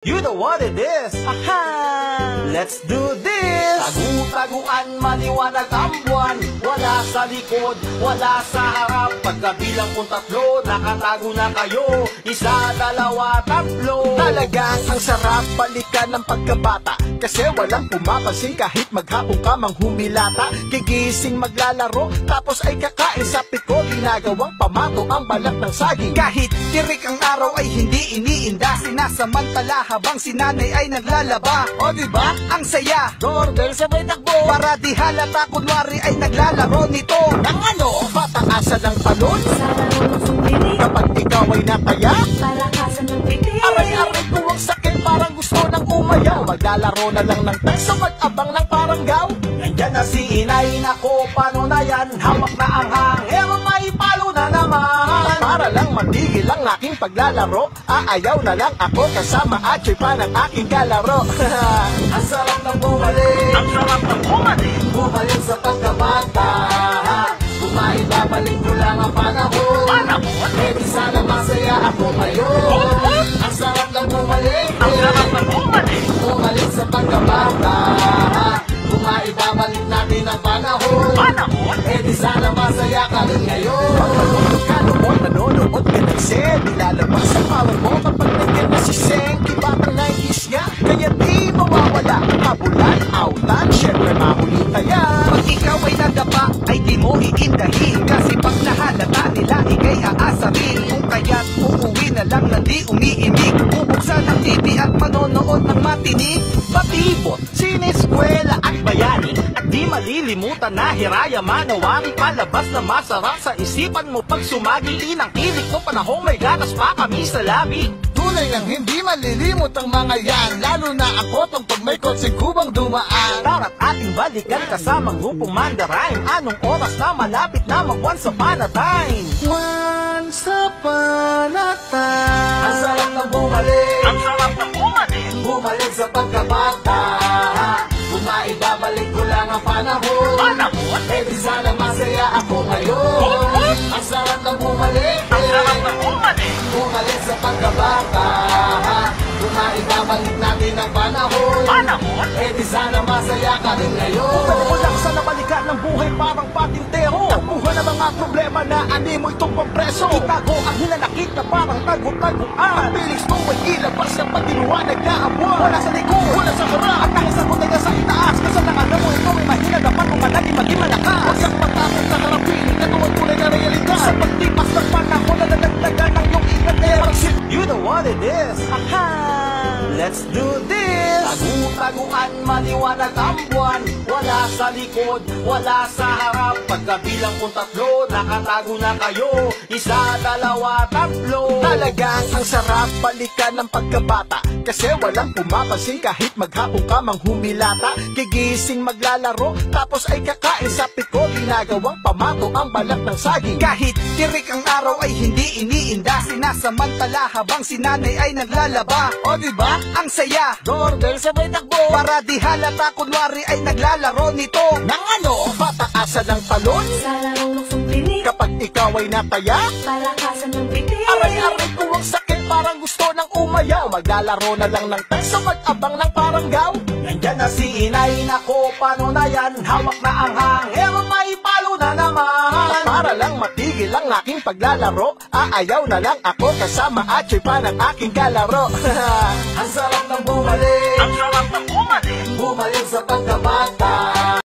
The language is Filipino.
You know what it is. Aha! Let's do this! Tagu-taguan, maliwanag ang buwan. Wala sa likod, wala sa harap. Pagkabilang kong tatlo, nakatago na kayo. Isa, dalawa, tatlo. Talagang ang sarap balikan ng pagkabata, kasi walang pumapansin kahit maghapon ka mang humilata. Gigising maglalaro, tapos ay kakain sa piko. Ginagawang pamato ang balat ng saging. Kahit tirik ang araw ay hindi iniinda, sinasamantala habang si nanay ay naglalaba. O diba? Ang saya, doorbell sabay takbo, para di halata kunwari ay naglalaro nito. Nang ano? Pataasan ng talon Sa larong sumili, kapag ikaw ay nataya. palakasan ng pitik. Aray-aray ko ang sakit, parang gusto nang umayaw. Maglalaro na lang ng peso, mag-abang ng paranggaw. Nandyan na si inay, nako, paano na yan? Hawak na ang hangin, may palo na naman. Para lang matigil ang aking paglalaro, aayaw na lang ako kasama at choy pa ng aking kalaro. Ang sarap ng bumalik, ang sarap ng bumalik. Bumalik sa pagkabata, kumain, babalik ko lang ang panahon. Eh di sana masaya ako ngayon. Ang sarap ng bumalik, ang sarap ng bumalik. Bumalik sa pagkabata, kumain, babalik natin ang panahon. Eh di sana masaya ka rin ngayon. Nanonood ka noon, nanonood ka ng Sen. Nilalabas ang power mo kapag nandiyan na si Sen. Kibatang 90s nga, kaya di mawawala ang kabulan, outan, syempre mahulita yan. Pag ikaw ay nadapa, ay di mo iindahin, kasi pag nahalata nila, ikay aasarin. Kung kaya't uuwi na lang na di umiimig, bubuksan ang TV at manonood ng matinig. Batibot, sineskwela at bayani, at di malilimutan na hiraya manawari. Palabas na masarap sa isipan mo pag sumagi. Inang kilig mo panahong may gatas pa kami sa labi. Tunay lang hindi malilimot ang mga yan, lalo na ako pag may kotseng kubang dumaan. Tara't ating balikan kasamang grupong Mandarine. Anong oras na malapit na mag once upon a time? Once upon a time. Ang sarap na bumalik, Ang sarap na bumalik. bumalik sa pagkabata. Kumaibabalik ko lang ang panahon. Eh di sana masaya ako ngayon. Ang sarap na bumalik, bumalik sa pagkabata. Kumaibabalik natin ang panahon. Eh di sana masaya ka rin ngayon. Pwede lang sa nabalikan ng buhay parang patintero. Takbuhan ang mga problema na animo itong pampreso. Itago ang hinanakit na parang tago-taguan. Ang bilis mo ay ilabas ang pagdiluwanag na abuan. Wala sa likod, wala sa harap, at ang isang kutay na sa itaas. Kasi nakala mo ito may mahina, dapat mo managing maging malakas. Huwag kang matakot sa harapin, katuwag tunay na realidad. Sa pagtipas ng panahon na nadagdagan ng iyong ingatero. You know what it is. Aha! Let's do this! Tagu-taguan, maliwanag ang buwan. Wala sa likod, wala sa harap. Pagkabilang kong tatlo, nakatago na kayo. Isa, dalawa, tatlo. Talagang ang sarap balikan ng pagkabata, kasi walang pumapansin kahit maghapon ka mang humilata. Gigising maglalaro, tapos ay kakain sa piko. Ginagawang pamato ang balat ng saging. Kahit tirik ang araw ay hindi iniinda, sinasamantala habang si nanay ay naglalaba. O diba? Ang saya, doorbell sabay takbo, para di halata kunwari ay naglalaro nito. Nang ano? Pataasan ng talon Sa larong sumili, kapag ikaw ay nataya. palakasan ng pitik. Aray-aray ko ang sakit, parang gusto nang umayaw. Maglalaro na lang ng peso, mag-abang ng paranggaw. Nandyan na si inay, nako, paano na yan? Hawak na ang hangin, may palo na naman. Para lang matigil ang aking paglalaro, aayaw na lang ako kasama at choy pa ng aking kalaro. Ang sarap ng bumalik, Ang sarap ng bumalik. bumalik sa pagkabata.